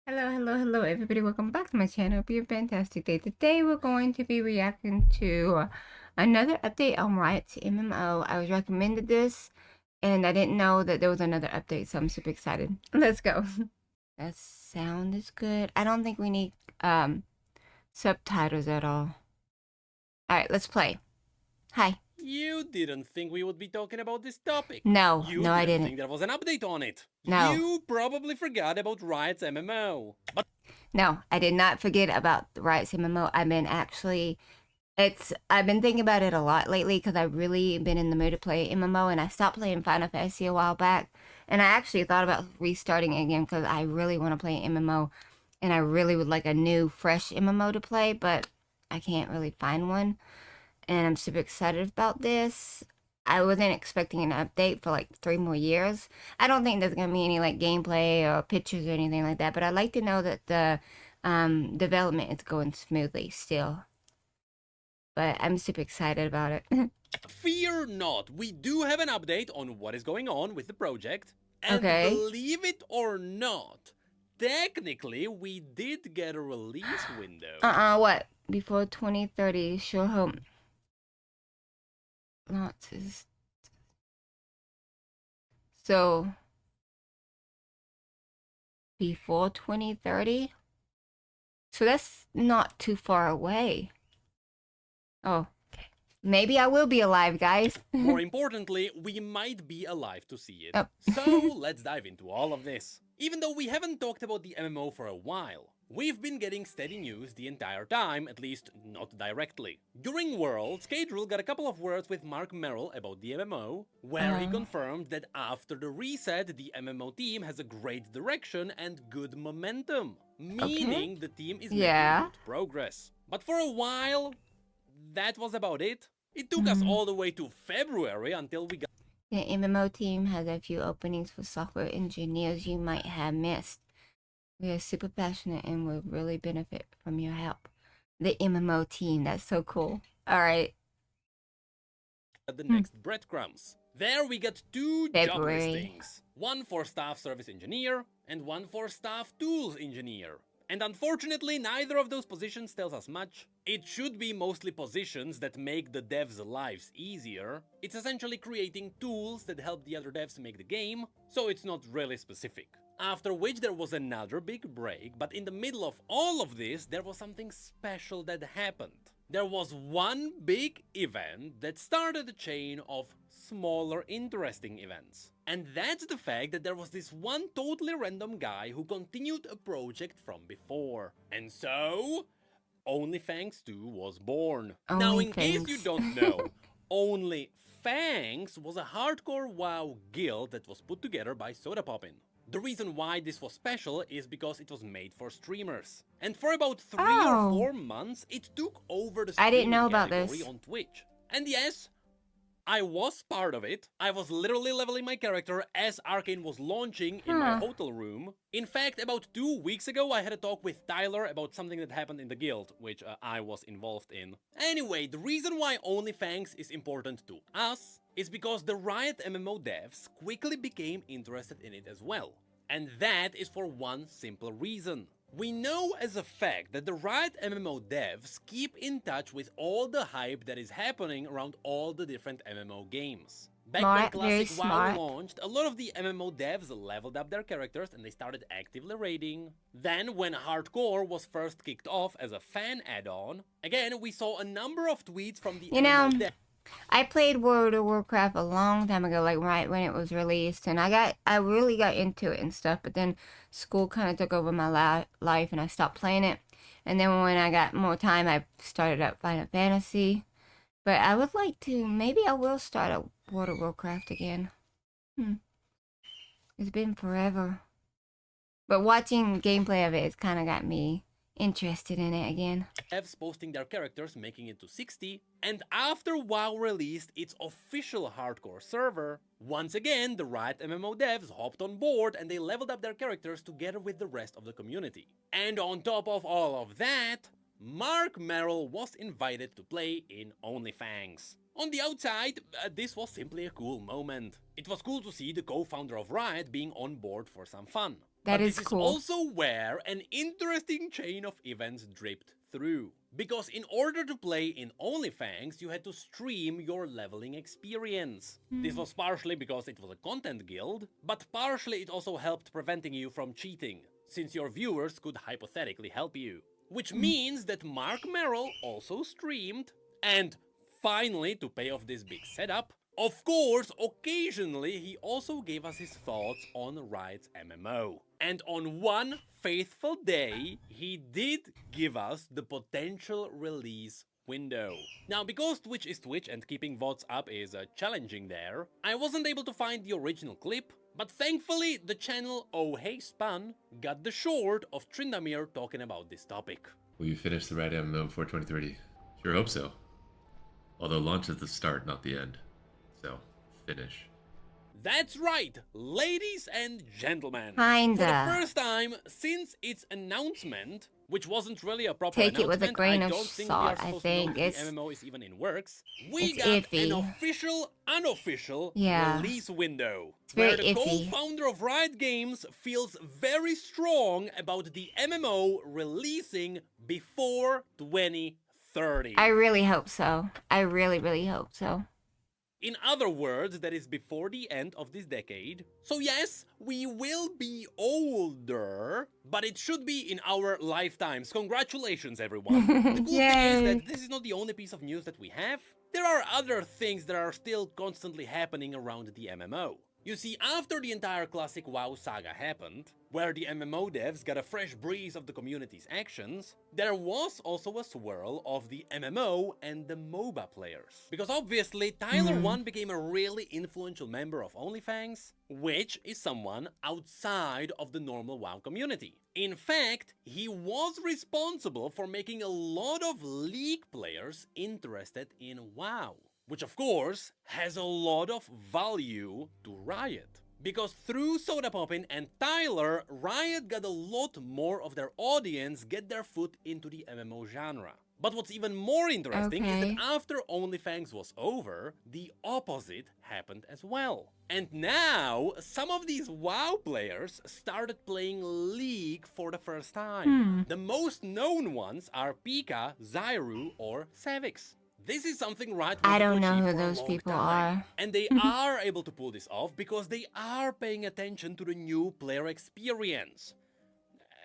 Hello, everybody. Welcome back to my channel. Hope you have a fantastic day. Today, we're going to be reacting to another update on Riot's MMO. I was recommended this, and I didn't know that there was another update, so I'm super excited. Let's go. That sound is good. I don't think we need subtitles at all. Alright, let's play. Hi. You didn't think we would be talking about this topic. No, I didn't didn't. think there was an update on it. No. You probably forgot about Riot's MMO. But No, I did not forget about Riot's MMO. I've been thinking about it a lot lately because I've really been in the mood to play MMO, and I stopped playing Final Fantasy a while back, and I actually thought about restarting it again because I really want to play MMO, and I really would like a new, fresh MMO to play, but I can't really find one, and I'm super excited about this. I wasn't expecting an update for like 3 more years. I don't think there's gonna be any like gameplay or pictures or anything like that, but I'd like to know that the development is going smoothly still. But I'm super excited about it. fear not, we do have an update on what is going on with the project. And Okay. believe it or not, technically we did get a release window. What? Before 2030, sure hope. Lots is... So, before 2030? So that's not too far away. Oh, okay. Maybe I will be alive, guys. More importantly, we might be alive to see it. Oh. So let's dive into all of this. Even though we haven't talked about the MMO for a while, we've been getting steady news the entire time, at least not directly. During Worlds, Cadril got a couple of words with Mark Merrill about the MMO, where he confirmed that after the reset, the MMO team has a great direction and good momentum, meaning the team is making good progress. But for a while, that was about it. It took us all the way to February until we got... The MMO team has a few openings for software engineers you might have missed. We are super passionate and will really benefit from your help. The MMO team, that's so cool. Alright. The next breadcrumbs. There we got 2 job listings. One for staff service engineer and one for staff tools engineer. And unfortunately, neither of those positions tells us much. It should be mostly positions that make the devs' lives easier. It's essentially creating tools that help the other devs make the game, so it's not really specific. After which there was another big break, but in the middle of all of this, there was something special that happened. There was one big event that started a chain of smaller interesting events. And that's the fact that there was this one totally random guy who continued a project from before. And so, Only Fangs 2 was born. Now, in case you don't know, Only Fangs was a hardcore WoW guild that was put together by Soda Poppin'. The reason why this was special is because it was made for streamers. And for about 3 or 4 months, it took over the streaming category on Twitch. And yes, I was part of it. I was literally leveling my character as Arcane was launching in my hotel room. In fact, about 2 weeks ago, I had a talk with Tyler about something that happened in the guild, which I was involved in. Anyway, the reason why Only Fangs is important to us is because the Riot MMO devs quickly became interested in it as well. And that is for one simple reason. We know as a fact that the Riot MMO devs keep in touch with all the hype that is happening around all the different MMO games. Back when Classic WoW launched, a lot of the MMO devs leveled up their characters and they started actively raiding. Then, when Hardcore was first kicked off as a fan add-on, again, we saw a number of tweets from the MMO devs. I played World of Warcraft a long time ago, like right when it was released, and I really got into it and stuff, but then school kind of took over my life and I stopped playing it. And then when I got more time, I started up Final Fantasy. But I would like to, maybe I will start up World of Warcraft again. It's been forever. But watching gameplay of it has kind of got me interested in it again. Devs posting their characters making it to 60, and after WoW released its official hardcore server, once again the Riot MMO devs hopped on board and they leveled up their characters together with the rest of the community. And on top of all of that, Mark Merrill was invited to play in Only Fangs. On the outside, this was simply a cool moment. It was cool to see the co-founder of Riot being on board for some fun. That But is this is cool. also where an interesting chain of events dripped through. Because in order to play in Only Fangs, you had to stream your leveling experience. This was partially because it was a content guild, but partially it also helped preventing you from cheating, since your viewers could hypothetically help you. Which means that Mark Merrill also streamed, and finally, to pay off this big setup, of course, occasionally he also gave us his thoughts on Riot's MMO. And on one faithful day, he did give us the potential release window. Now, because Twitch is Twitch and keeping VODs up is challenging there, I wasn't able to find the original clip, but thankfully the channel Oh Hey Spun got the short of Tryndamere talking about this topic. Will you finish the Riot MMO before 2030? Sure hope so. Although launch is the start, not the end. So, finish. That's right, ladies and gentlemen. Kinda. For the first time since its announcement, which wasn't really a proper Take it with a announcement, grain I of don't think salt, we are I supposed think. to know if It's- the MMO is even in works. We it's got iffy. an official, unofficial Yeah. release window. It's Where very the iffy. co-founder of Riot Games feels very strong about the MMO releasing before 2030. I really hope so. I really, really hope so. In other words, that is before the end of this decade. So yes, we will be older, but it should be in our lifetimes. Congratulations, everyone. The cool thing is Yay. that this is not the only piece of news that we have. There are other things that are still constantly happening around the MMO. You see, after the entire classic WoW saga happened, where the MMO devs got a fresh breeze of the community's actions, there was also a swirl of the MMO and the MOBA players. Because obviously, Tyler 1 became a really influential member of Only Fangs, which is someone outside of the normal WoW community. In fact, he was responsible for making a lot of League players interested in WoW. Which of course has a lot of value to Riot. Because through Soda Poppin and Tyler, Riot got a lot more of their audience get their foot into the MMO genre. But what's even more interesting is Okay. that after Only Fangs was over, the opposite happened as well. And now, some of these WoW players started playing League for the first time. The most known ones are Pika, Zyru, or Savix. This is something Riot I wanted to don't know achieve who for a those long people time. are. And they are able to pull this off because they are paying attention to the new player experience.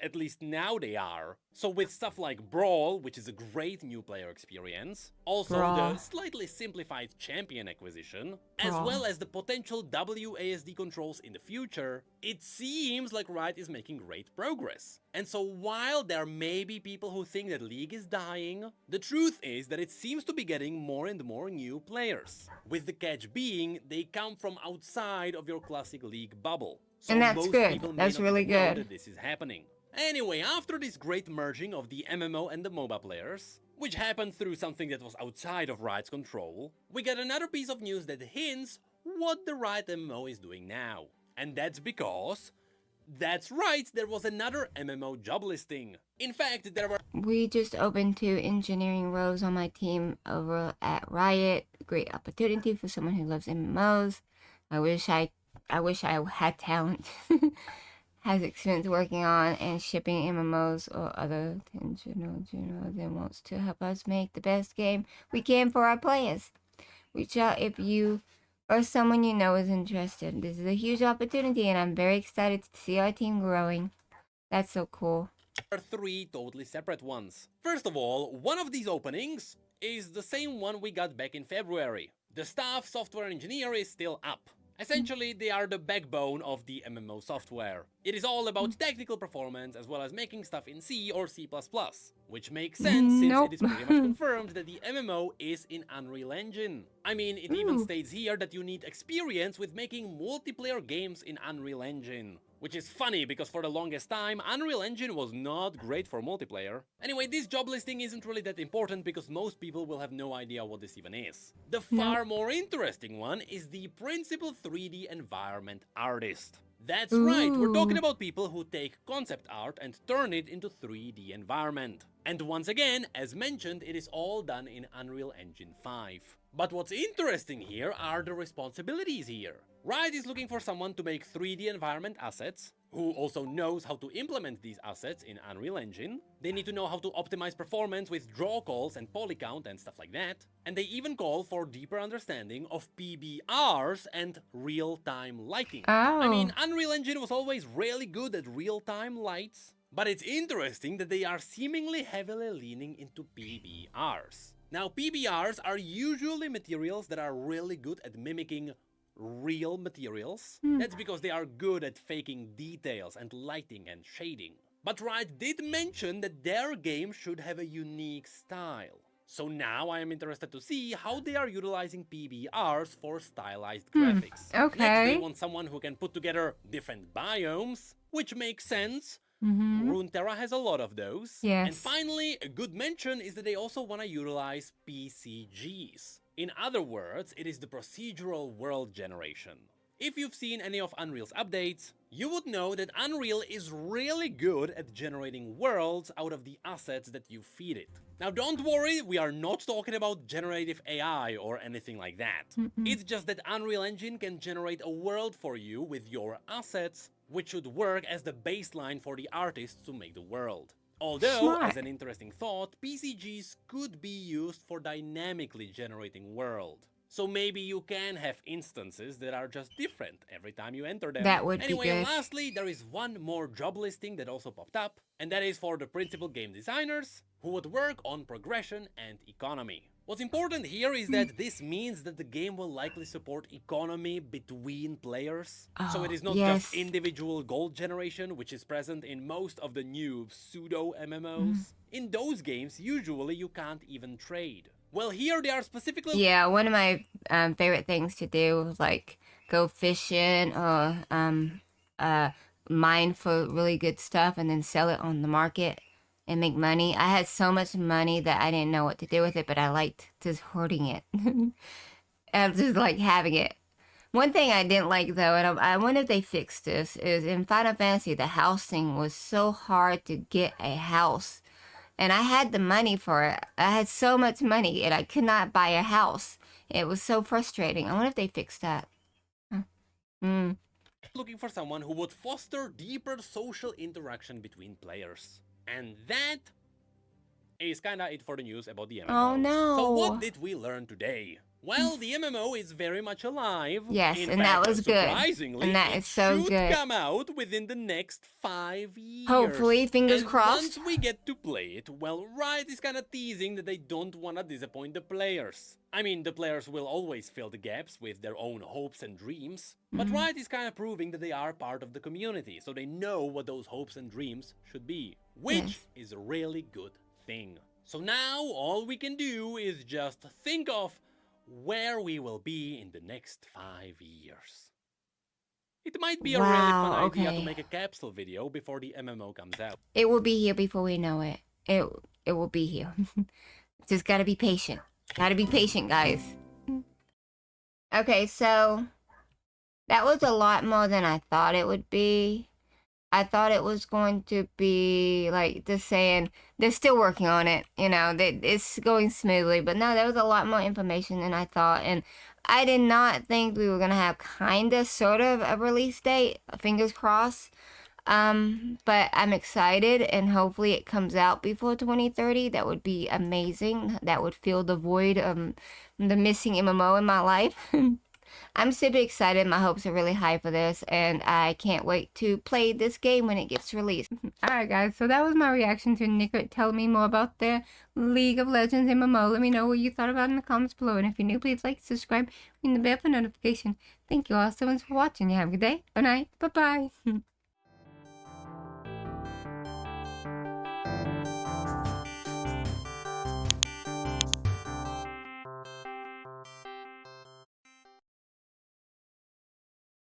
At least now they are. So with stuff like Brawl, which is a great new player experience, also Brawl. the slightly simplified champion acquisition, as Brawl. well as the potential WASD controls in the future, it seems like Riot is making great progress. And so while there may be people who think that League is dying, the truth is that it seems to be getting more and more new players. With the catch being, they come from outside of your classic League bubble. So And that's most good. people may That's not really even know good. that this is happening. Anyway, after this great merging of the MMO and the MOBA players, which happened through something that was outside of Riot's control, we got another piece of news that hints what the Riot MMO is doing now. And that's because, that's right, there was another MMO job listing. In fact, there were We just opened 2 engineering roles on my team over at Riot. Great opportunity for someone who loves MMOs. I wish I had talent. Has experience working on and shipping MMOs or other generals and wants to help us make the best game we can for our players. Reach out if you or someone you know is interested. This is a huge opportunity and I'm very excited to see our team growing. That's so cool. 3 totally separate ones. First of all, one of these openings is the same one we got back in February. The staff software engineer is still up. Essentially, they are the backbone of the MMO software. It is all about technical performance as well as making stuff in C or C++, which makes sense since Nope. it is pretty much confirmed that the MMO is in Unreal Engine. I mean, it even Ooh. states here that you need experience with making multiplayer games in Unreal Engine. Which is funny because for the longest time, Unreal Engine was not great for multiplayer. Anyway, this job listing isn't really that important because most people will have no idea what this even is. The far more interesting one is the Principal 3D Environment Artist. That's right, we're talking Ooh. about people who take concept art and turn it into 3D environment. And once again, as mentioned, it is all done in Unreal Engine 5. But what's interesting here are the responsibilities here. Riot is looking for someone to make 3D environment assets, who also knows how to implement these assets in Unreal Engine. They need to know how to optimize performance with draw calls and poly count and stuff like that. And they even call for deeper understanding of PBRs and real-time lighting. I mean, Unreal Engine was always really good at real-time lights, but it's interesting that they are seemingly heavily leaning into PBRs. Now, PBRs are usually materials that are really good at mimicking real materials. That's because they are good at faking details and lighting and shading. But Riot did mention that their game should have a unique style. So now I am interested to see how they are utilizing PBRs for stylized graphics. Okay. Next, they want someone who can put together different biomes, which makes sense. Runeterra has a lot of those. Yes. And finally, a good mention is that they also want to utilize PCGs. In other words, it is the procedural world generation. If you've seen any of Unreal's updates, you would know that Unreal is really good at generating worlds out of the assets that you feed it. Now don't worry, we are not talking about generative AI or anything like that. It's just that Unreal Engine can generate a world for you with your assets, which should work as the baseline for the artists to make the world. Although, Smart. as an interesting thought, PCGs could be used for dynamically generating world. So maybe you can have instances that are just different every time you enter them. That would be anyway, good. lastly, there is one more job listing that also popped up, and that is for the principal game designers who would work on progression and economy. What's important here is that this means that the game will likely support economy between players. So it is not just individual gold generation, which is present in most of the new pseudo MMOs. In those games, usually you can't even trade. Well, here they are specifically... Yeah, one of my favorite things to do was like go fishing or mine for really good stuff and then sell it on the market and make money. I had so much money that I didn't know what to do with it, but I liked just hoarding it. I just like having it. One thing I didn't like though, and I wonder if they fixed this, is in Final Fantasy, the house thing was so hard to get a house. And I had the money for it. I had so much money and I could not buy a house. It was so frustrating. I wonder if they fixed that. Looking for someone who would foster deeper social interaction between players. And that is kinda it for the news about the MMO. Oh no. So what did we learn today? Well, the MMO is very much alive. Yes, In and fact, that was good. surprisingly, And that it is so should good. come out within the next 5 years. Hopefully, fingers and crossed. Once we get to play it, well, Riot is kinda teasing that they don't wanna disappoint the players. I mean, the players will always fill the gaps with their own hopes and dreams, but Riot is kinda proving that they are part of the community, so they know what those hopes and dreams should be, which is a really good thing. So now, all we can do is just think of where we will be in the next 5 years. It might be a really fun idea to make a capsule video before the MMO comes out. It will be here before we know it. It will be here. Just gotta be patient. Gotta be patient, guys. Okay, so that was a lot more than I thought it would be. I thought it was going to be like just saying they're still working on it, you know, it's going smoothly. But no, there was a lot more information than I thought. And I did not think we were going to have kind of sort of a release date, fingers crossed. But I'm excited and hopefully it comes out before 2030. That would be amazing. That would fill the void of the missing MMO in my life. I'm super excited. My hopes are really high for this, and I can't wait to play this game when it gets released. Alright guys, so that was my reaction to Necrit telling me more about the League of Legends MMO. Let me know what you thought about it in the comments below, and if you're new, please like, subscribe, ring the bell for notification. Thank you all so much for watching. You have a good day, or night, bye-bye.